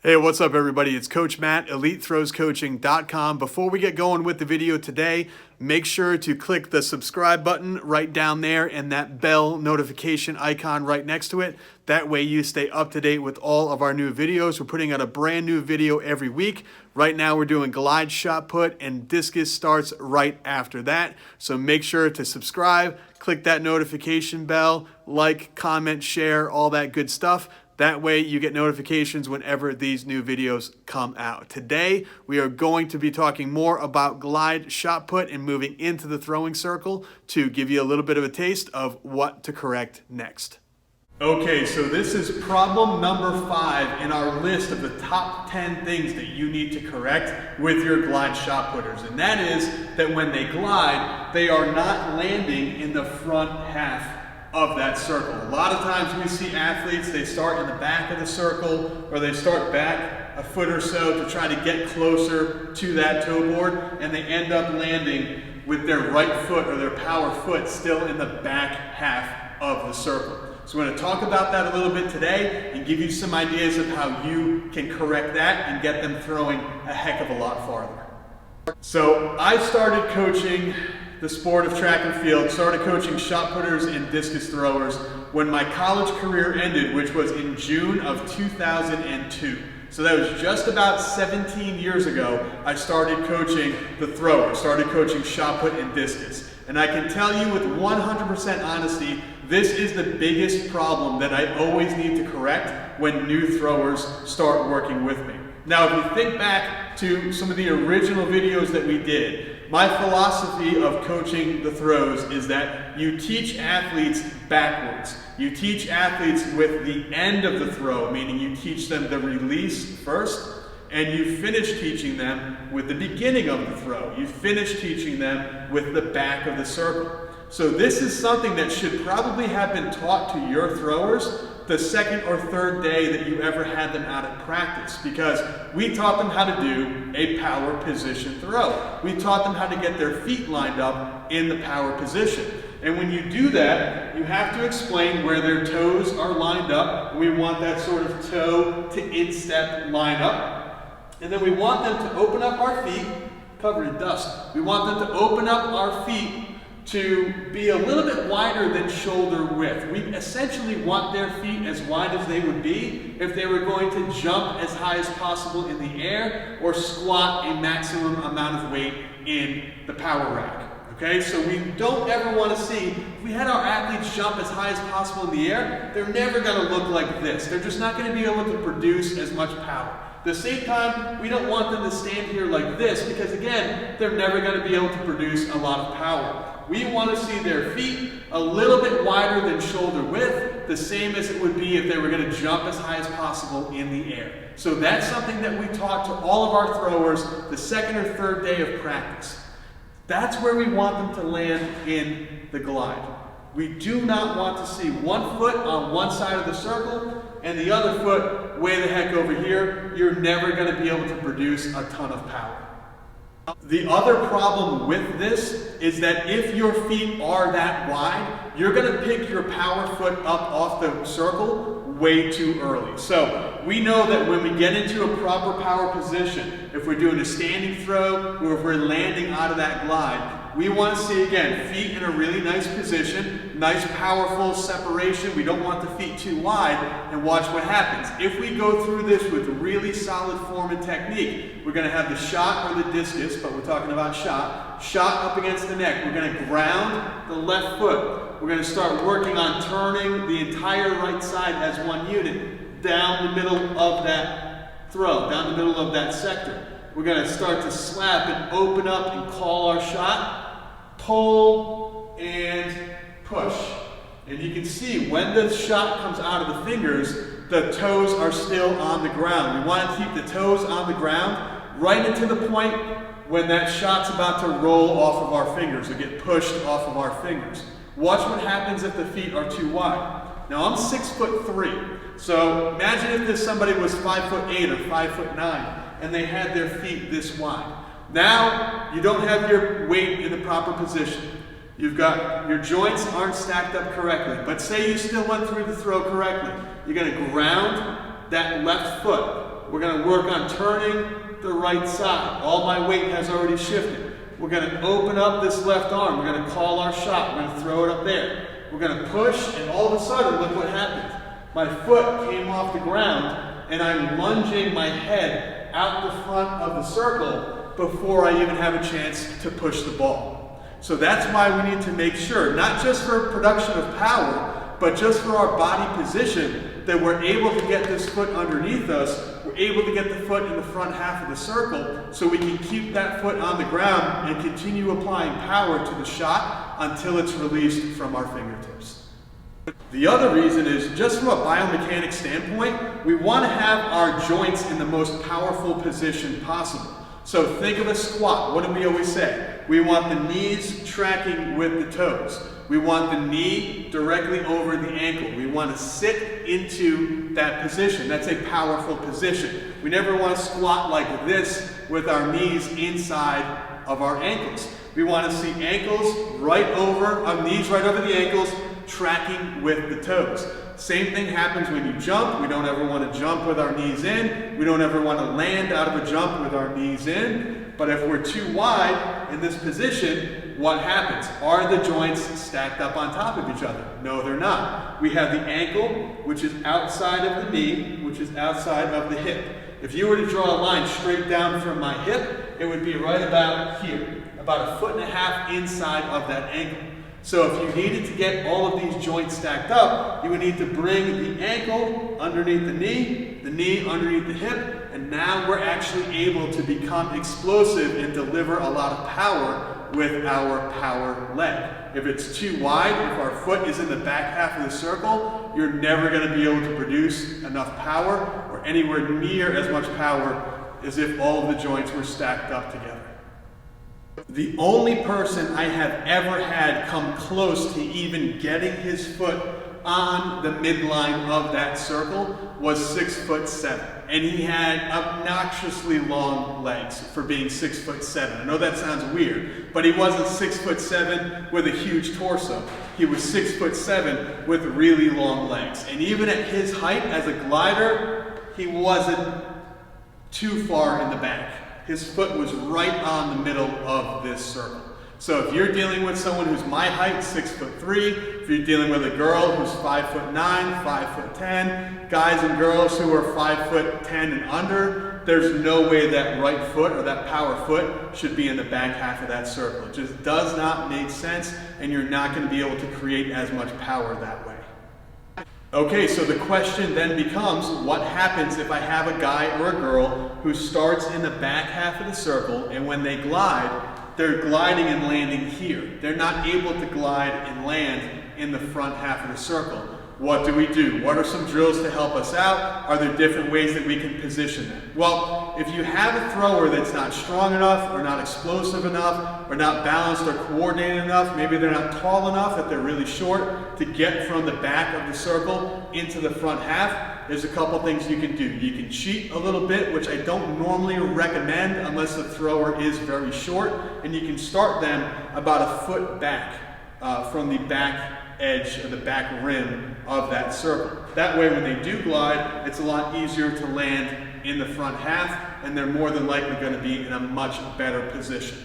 Hey, what's up everybody? It's Coach Matt, EliteThrowsCoaching.com. Before we get going with the video today, make sure to click the subscribe button right down there and that bell notification icon right next to it. That way you stay up to date with all of our new videos. We're putting out a brand new video every week. Right now we're doing glide shot put and discus starts right after that. So make sure to subscribe, click that notification bell, like, comment, share, all that good stuff. That way you get notifications whenever these new videos come out. Today, we are going to be talking more about glide shot put and moving into the throwing circle to give you a little bit of a taste of what to correct next. Okay, so this is problem number 5 in our list of the top 10 things that you need to correct with your glide shot putters. And that is that when they glide, they are not landing in the front half of that circle. A lot of times we see athletes, they start in the back of the circle or they start back a foot or so to try to get closer to that toe board, and they end up landing with their right foot or their power foot still in the back half of the circle. So we're going to talk about that a little bit today and give you some ideas of how you can correct that and get them throwing a heck of a lot farther. So I started coaching the sport of track and field, started coaching shot putters and discus throwers when my college career ended, which was in June of 2002. So that was just about 17 years ago. I started coaching the throwers, started coaching shot put and discus. And I can tell you with 100% honesty, this is the biggest problem that I always need to correct when new throwers start working with me. Now, if you think back to some of the original videos that we did, my philosophy of coaching the throws is that you teach athletes backwards. You teach athletes with the end of the throw, meaning you teach them the release first, and you finish teaching them with the beginning of the throw. You finish teaching them with the back of the circle. So this is something that should probably have been taught to your throwers the second or third day that you ever had them out at practice, because we taught them how to do a power position throw. We taught them how to get their feet lined up in the power position. And when you do that, you have to explain where their toes are lined up. We want that sort of toe to instep line up. And then we want them to open up our feet, covered in dust. We want them to open up our feet to be a little bit wider than shoulder width. We essentially want their feet as wide as they would be if they were going to jump as high as possible in the air or squat a maximum amount of weight in the power rack. Okay, so we don't ever want to see, if we had our athletes jump as high as possible in the air, they're never going to look like this. They're just not going to be able to produce as much power. At the same time, we don't want them to stand here like this because, again, they're never going to be able to produce a lot of power. We want to see their feet a little bit wider than shoulder width, the same as it would be if they were going to jump as high as possible in the air. So that's something that we taught to all of our throwers the second or third day of practice. That's where we want them to land in the glide. We do not want to see one foot on one side of the circle and the other foot way the heck over here. You're never going to be able to produce a ton of power. The other problem with this is that if your feet are that wide, you're going to pick your power foot up off the circle way too early. So we know that when we get into a proper power position, if we're doing a standing throw or if we're landing out of that glide, we want to see, again, feet in a really nice position, nice powerful separation. We don't want the feet too wide, and watch what happens. If we go through this with really solid form and technique, we're going to have the shot or the discus, but we're talking about shot up against the neck. We're going to ground the left foot. We're going to start working on turning the entire right side as one unit down the middle of that throw, down the middle of that sector. We're going to start to slap and open up and call our shot, pull and push. And you can see when the shot comes out of the fingers, the toes are still on the ground. We want to keep the toes on the ground right into the point when that shot's about to roll off of our fingers or get pushed off of our fingers. Watch what happens if the feet are too wide. Now I'm 6'3", so imagine if somebody was 5'8" or 5'9", and they had their feet this wide. Now you don't have your weight in the proper position. You've got your joints aren't stacked up correctly, but say you still went through the throw correctly. You're going to ground that left foot We're going to work on turning the right side. All my weight has already shifted. We're going to open up this left arm. We're going to call our shot. We're going to throw it up there. We're going to push, and all of a sudden, look what happened. My foot came off the ground, and I'm lunging my head out the front of the circle before I even have a chance to push the ball. So that's why we need to make sure, not just for production of power, but just for our body position, that we're able to get this foot underneath us. We're able to get the foot in the front half of the circle so we can keep that foot on the ground and continue applying power to the shot until it's released from our fingertips. The other reason is, just from a biomechanics standpoint, we want to have our joints in the most powerful position possible. So think of a squat. What do we always say? We want the knees tracking with the toes. We want the knee directly over the ankle. We want to sit into that position. That's a powerful position. We never want to squat like this with our knees inside of our ankles. We want to see ankles right over, knees right over the ankles, tracking with the toes. Same thing happens when you jump. We don't ever want to jump with our knees in. We don't ever want to land out of a jump with our knees in. But if we're too wide in this position, what happens? Are the joints stacked up on top of each other? No, they're not. We have the ankle, which is outside of the knee, which is outside of the hip. If you were to draw a line straight down from my hip, it would be right about here, about 1.5 feet inside of that ankle. So if you needed to get all of these joints stacked up, you would need to bring the ankle underneath the knee underneath the hip, and now we're actually able to become explosive and deliver a lot of power with our power leg. If it's too wide, if our foot is in the back half of the circle, you're never going to be able to produce enough power or anywhere near as much power as if all of the joints were stacked up together. The only person I have ever had come close to even getting his foot on the midline of that circle was 6'7", and he had obnoxiously long legs for being 6'7". I know that sounds weird, but he wasn't 6'7" with a huge torso. He was 6'7" with really long legs, and even at his height as a glider, he wasn't too far in the back. His foot was right on the middle of this circle. So if you're dealing with someone who's my height, 6'3", if you're dealing with a girl who's 5'9", 5'10", guys and girls who are 5'10" and under, there's no way that right foot or that power foot should be in the back half of that circle. It just does not make sense, and you're not going to be able to create as much power that way. Okay, so the question then becomes, what happens if I have a guy or a girl who starts in the back half of the circle, and when they glide, they're gliding and landing here. They're not able to glide and land in the front half of the circle. What do we do? What are some drills to help us out? Are there different ways that we can position them? Well, if you have a thrower that's not strong enough, or not explosive enough, or not balanced or coordinated enough, maybe they're not tall enough, that they're really short to get from the back of the circle into the front half, there's a couple things you can do. You can cheat a little bit, which I don't normally recommend unless the thrower is very short, and you can start them about 1 foot back from the back edge or the back rim of that circle. That way when they do glide, it's a lot easier to land in the front half, and they're more than likely going to be in a much better position.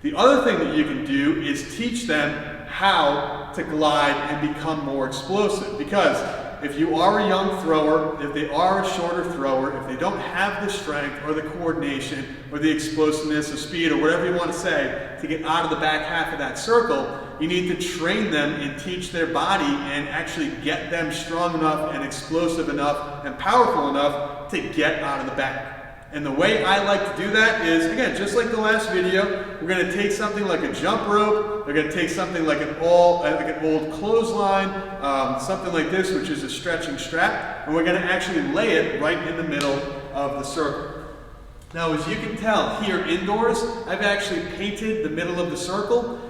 The other thing that you can do is teach them how to glide and become more explosive, because if you are a young thrower, if they are a shorter thrower, if they don't have the strength or the coordination or the explosiveness or speed or whatever you want to say to get out of the back half of that circle, you need to train them and teach their body and actually get them strong enough and explosive enough and powerful enough to get out of the back. And the way I like to do that is, again, just like the last video, we're going to take something like a jump rope, we're going to take something like an old clothesline, something like this, which is a stretching strap, and we're going to actually lay it right in the middle of the circle. Now, as you can tell, here indoors, I've actually painted the middle of the circle.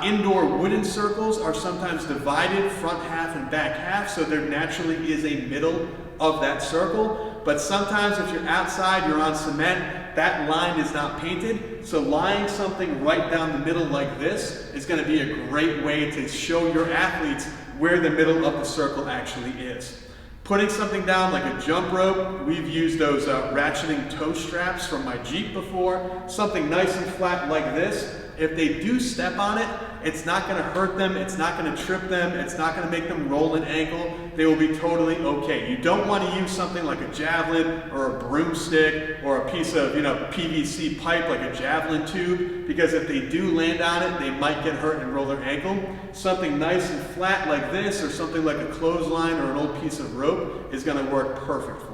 Indoor wooden circles are sometimes divided front half and back half, so there naturally is a middle of that circle. But sometimes if you're outside, you're on cement, that line is not painted. So lying something right down the middle like this is going to be a great way to show your athletes where the middle of the circle actually is. Putting something down like a jump rope, we've used those ratcheting toe straps from my Jeep before. Something nice and flat like this. If they do step on it, it's not going to hurt them, it's not going to trip them, it's not going to make them roll an ankle. They will be totally okay. You don't want to use something like a javelin or a broomstick or a piece of PVC pipe like a javelin tube, because if they do land on it, they might get hurt and roll their ankle. Something nice and flat like this, or something like a clothesline or an old piece of rope, is going to work perfect for you.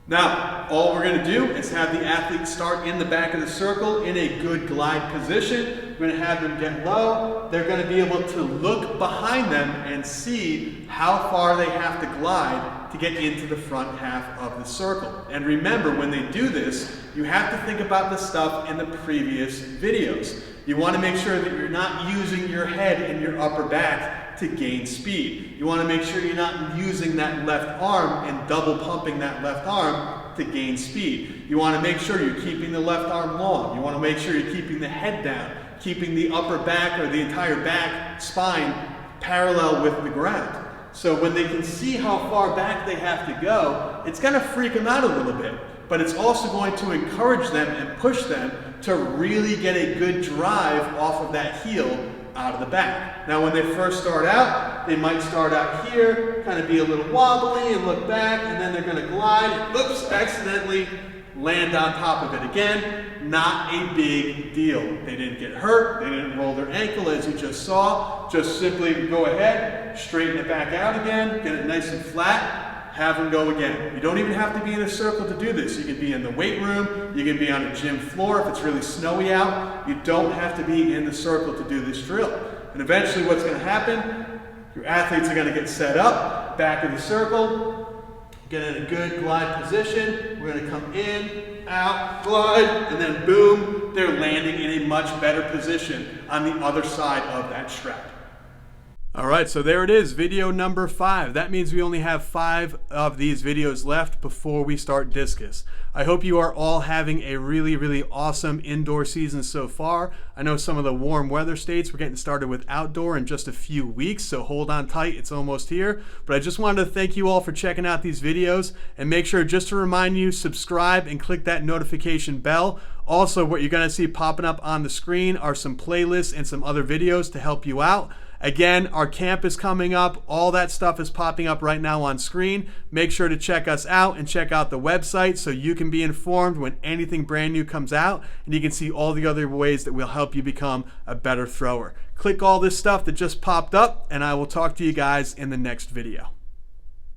Now, all we're going to do is have the athlete start in the back of the circle in a good glide position. We're going to have them get low. They're going to be able to look behind them and see how far they have to glide to get into the front half of the circle. And remember, when they do this, you have to think about the stuff in the previous videos. You want to make sure that you're not using your head and your upper back to gain speed. You want to make sure you're not using that left arm and double pumping that left arm to gain speed. You want to make sure you're keeping the left arm long. You want to make sure you're keeping the head down, keeping the upper back or the entire back spine parallel with the ground. So when they can see how far back they have to go, it's going to freak them out a little bit, but it's also going to encourage them and push them to really get a good drive off of that heel out of the back. Now when they first start out, they might start out here, kind of be a little wobbly and look back, and then they're going to glide, oops, accidentally land on top of it again. Not a big deal. They didn't get hurt, they didn't roll their ankle as you just saw. Just simply go ahead, straighten it back out again, get it nice and flat, have them go again. You don't even have to be in a circle to do this. You can be in the weight room, you can be on a gym floor if it's really snowy out. You don't have to be in the circle to do this drill. And eventually what's going to happen, your athletes are going to get set up, back of the circle, get in a good glide position. We're going to come in, out, glide, and then boom, they're landing in a much better position on the other side of that strap. All right, so there it is, video number 5. That means we only have 5 of these videos left before we start discus. I hope you are all having a really, really awesome indoor season so far. I know some of the warm weather states, we're getting started with outdoor in just a few weeks, so hold on tight, it's almost here. But I just wanted to thank you all for checking out these videos, and make sure, just to remind you, subscribe and click that notification bell. Also, what you're gonna see popping up on the screen are some playlists and some other videos to help you out. Again, our camp is coming up. All that stuff is popping up right now on screen. Make sure to check us out and check out the website so you can be informed when anything brand new comes out, and you can see all the other ways that will help you become a better thrower. Click all this stuff that just popped up, and I will talk to you guys in the next video.